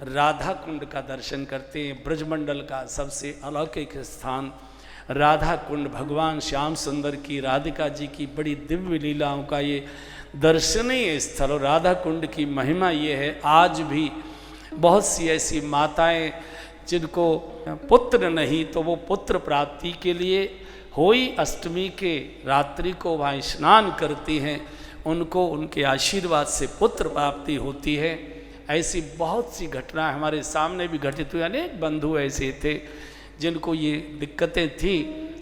राधा कुंड का दर्शन करते हैं। ब्रजमंडल का सबसे अलौकिक स्थान राधा कुंड, भगवान श्याम सुंदर की, राधिका जी की बड़ी दिव्य लीलाओं का ये दर्शनीय स्थल। राधा कुंड की महिमा ये है, आज भी बहुत सी ऐसी माताएं जिनको पुत्र नहीं तो वो पुत्र प्राप्ति के लिए होई अष्टमी के रात्रि को वहाँ स्नान करती हैं, उनको उनके आशीर्वाद से पुत्र प्राप्ति होती है। ऐसी बहुत सी घटना हमारे सामने भी घटित हुई। अनेक बंधु ऐसे थे जिनको ये दिक्कतें थी,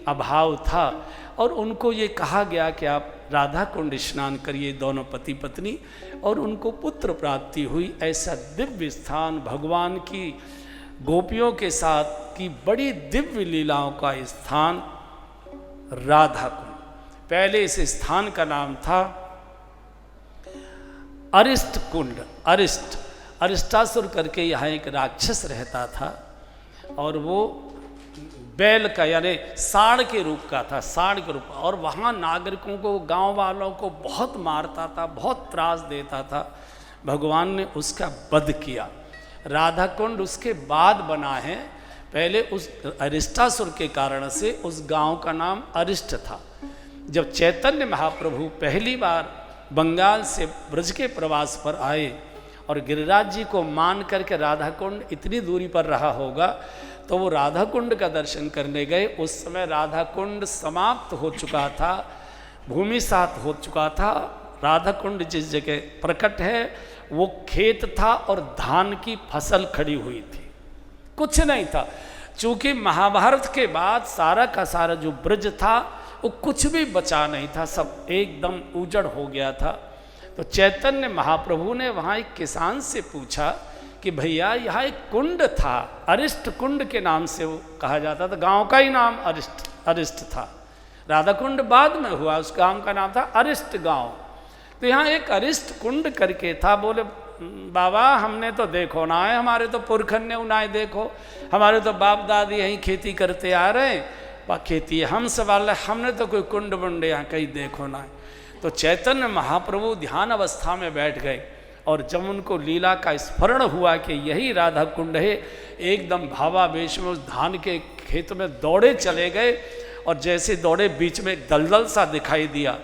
अभाव था, और उनको ये कहा गया कि आप राधा कुंड स्नान करिए, दोनों पति पत्नी, और उनको पुत्र प्राप्ति हुई। ऐसा दिव्य स्थान, भगवान की गोपियों के साथ की बड़ी दिव्य लीलाओं का स्थान राधा कुंड। पहले इस स्थान का नाम था अरिष्ट कुंड। अरिष्टासुर करके यहाँ एक राक्षस रहता था, और वो बैल का यानी सांड के रूप का था, सांड के रूप। और वहाँ नागरिकों को, गांव वालों को बहुत मारता था, बहुत त्रास देता था। भगवान ने उसका वध किया। राधा कुंड उसके बाद बना है, पहले उस अरिष्टासुर के कारण से उस गांव का नाम अरिष्ट था। जब चैतन्य महाप्रभु पहली बार बंगाल से ब्रज के प्रवास पर आए और गिरिराज जी को मान करके राधा कुंड इतनी दूरी पर रहा होगा, तो वो राधा कुंड का दर्शन करने गए। उस समय राधा कुंड समाप्त हो चुका था, भूमिसात हो चुका था। राधा कुंड जिस जगह प्रकट है वो खेत था और धान की फसल खड़ी हुई थी, कुछ नहीं था। चूंकि महाभारत के बाद सारा का सारा जो ब्रज था वो कुछ भी बचा नहीं था, सब एकदम उजड़ हो गया था। तो चैतन्य महाप्रभु ने वहाँ एक किसान से पूछा कि भैया यहाँ एक कुंड था, अरिष्ट कुंड के नाम से वो कहा जाता था, गांव का ही नाम अरिष्ट था। राधा कुंड बाद में हुआ, उस गांव का नाम था अरिष्ट गांव। तो यहाँ एक अरिष्ट कुंड करके था। बोले बाबा हमने तो देखो ना है, हमारे तो पुरखन ने उनाए देखो, हमारे तो बाप दादी यहीं खेती करते आ रहे हैं, खेती हम सवाल है, हमने तो कोई कुंड बुंड यहाँ कहीं देखो ना है। तो चैतन्य महाप्रभु ध्यान अवस्था में बैठ गए, और जब उनको लीला का स्मरण हुआ कि यही राधा कुंड है, एकदम भावावेश में उस धान के खेत में दौड़े चले गए। और जैसे दौड़े बीच में एक दलदल सा दिखाई दिया,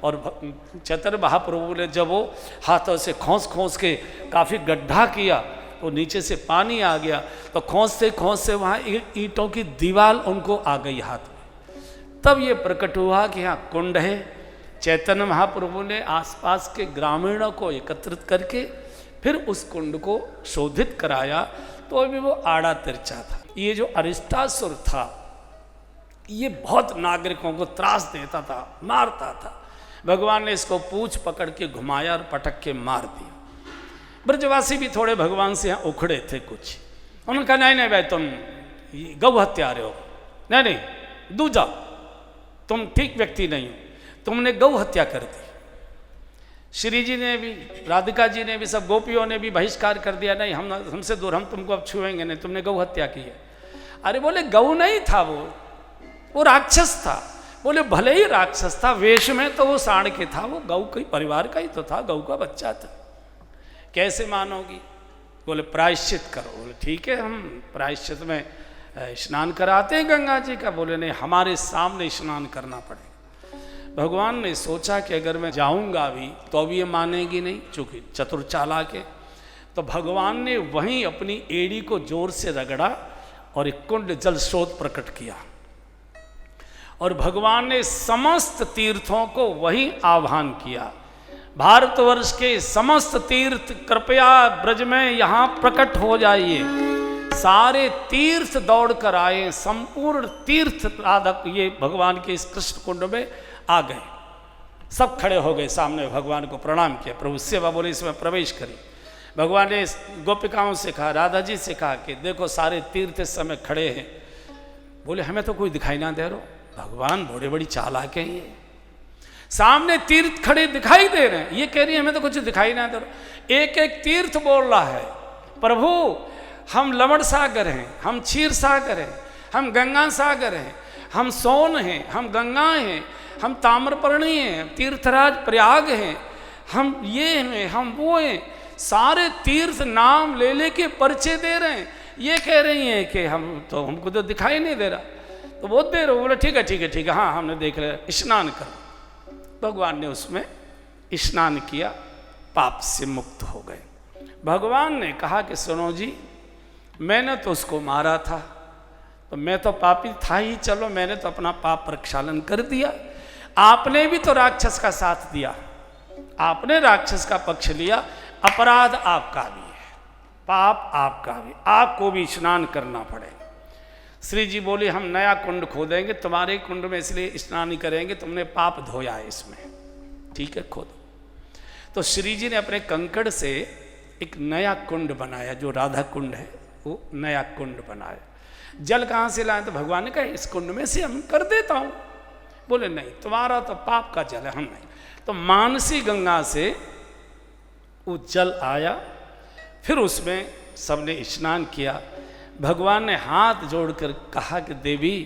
और चैतन्य महाप्रभु ने जब वो हाथों से खोंस के काफ़ी गड्ढा किया तो नीचे से पानी आ गया। तो खोंसते वहाँ ईंटों की दीवार उनको आ गई हाथ में। तब ये प्रकट हुआ कि यहाँ कुंड है। चैतन्य महाप्रभु ने आसपास के ग्रामीणों को एकत्रित करके फिर उस कुंड को शोधित कराया, तो अभी वो आड़ा तिरछा था। ये जो अरिष्टासुर था ये बहुत नागरिकों को त्रास देता था, मारता था। भगवान ने इसको पूंछ पकड़ के घुमाया और पटक के मार दिया। ब्रजवासी भी थोड़े भगवान से यहाँ उखड़े थे कुछ। उन्होंने कहा नहीं भाई तुम गौ हत्या रहे हो, नहीं दूजा, तुम ठीक व्यक्ति नहीं हो, तुमने गौ हत्या कर दी। श्री जी ने भी, राधिका जी ने भी, सब गोपियों ने भी बहिष्कार कर दिया, नहीं हमसे दूर, हम तुमको अब छुएंगे नहीं, तुमने गौ हत्या की है। अरे बोले गौ नहीं था वो राक्षस था। बोले भले ही राक्षस था, वेश में तो वो सांड के था, वो गौ के परिवार का ही तो था, गौ का बच्चा था, कैसे मानोगी? बोले प्रायश्चित करो। बोले ठीक है, हम प्रायश्चित में स्नान कराते हैं गंगा जी का। बोले नहीं, हमारे सामने स्नान करना पड़ेगा। भगवान ने सोचा कि अगर मैं जाऊंगा भी तो अब ये मानेगी नहीं, चूंकि चतुर चालाक है। तो भगवान ने वहीं अपनी एड़ी को जोर से रगड़ा और एक कुंड जल स्रोत प्रकट किया, और भगवान ने समस्त तीर्थों को वहीं आह्वान किया। भारतवर्ष के समस्त तीर्थ कृपया ब्रज में यहाँ प्रकट हो जाइए। सारे तीर्थ दौड़ कर आए, संपूर्ण तीर्थ साधक ये भगवान के इस कृष्ण कुंड में आ गए। सब खड़े हो गए सामने, भगवान को प्रणाम किया। प्रभु सेवा बोले इसमें प्रवेश करें। भगवान ने गोपिकाओं से कहा, राधा जी से कहा कि देखो सारे तीर्थ इस समय खड़े हैं। बोले हमें तो कोई दिखाई ना दे रहा। भगवान बड़े बड़ी चालाक हैं, ये सामने तीर्थ खड़े दिखाई दे रहे हैं, ये कह रही है हमें तो कुछ दिखाई ना दे रहा। एक एक तीर्थ बोल रहा है, प्रभु हम लवण सागर हैं, हम क्षीर सागर हैं, हम गंगा सागर हैं, हम सोन हैं, हम गंगा हैं, हम ताम्रपर्णी हैं, तीर्थराज प्रयाग हैं, हम ये हैं, हम वो हैं। सारे तीर्थ नाम ले लेके परिचय दे रहे हैं। ये कह रही हैं कि हमको तो दिखाई नहीं दे रहा। तो बहुत देर हो, बोले ठीक है, हाँ हमने देख लिया, स्नान करो। भगवान ने उसमें स्नान किया, पाप से मुक्त हो गए। भगवान ने कहा कि सुनो जी, मैंने तो उसको मारा था, तो मैं तो पापी था ही, चलो मैंने तो अपना पाप प्रक्षालन कर दिया। आपने भी तो राक्षस का साथ दिया, आपने राक्षस का पक्ष लिया, अपराध आपका भी है, पाप आपका भी, आपको भी स्नान करना पड़ेगा। श्री जी बोले हम नया कुंड खोदेंगे, तुम्हारे कुंड में इसलिए स्नान नहीं करेंगे, तुमने पाप धोया है इसमें, ठीक है खोदो। तो श्री जी ने अपने कंकड़ से एक नया कुंड बनाया, जो राधा कुंड है वो नया कुंड बनाया। जल कहाँ से लाए? तो भगवान ने कहा इस कुंड में से हम कर देता हूँ। बोले नहीं, तुम्हारा तो पाप का जल है, हम नहीं। तो मानसी गंगा से वो जल आया, फिर उसमें सबने स्नान किया। भगवान ने हाथ जोड़कर कहा कि देवी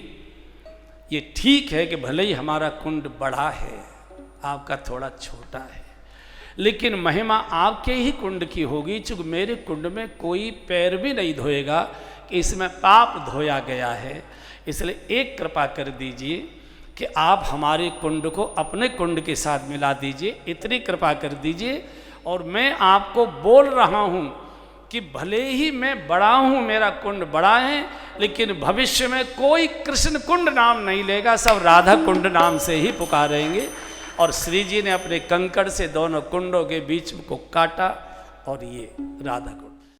ये ठीक है कि भले ही हमारा कुंड बड़ा है, आपका थोड़ा छोटा है, लेकिन महिमा आपके ही कुंड की होगी, चूंकि मेरे कुंड में कोई पैर भी नहीं धोएगा कि इसमें पाप धोया गया है। इसलिए एक कृपा कर दीजिए कि आप हमारे कुंड को अपने कुंड के साथ मिला दीजिए, इतनी कृपा कर दीजिए। और मैं आपको बोल रहा हूँ कि भले ही मैं बड़ा हूँ, मेरा कुंड बड़ा है, लेकिन भविष्य में कोई कृष्ण कुंड नाम नहीं लेगा, सब राधा कुंड नाम से ही पुकारेंगे। और श्री जी ने अपने कंकड़ से दोनों कुंडों के बीच को काटा और ये राधा कुंड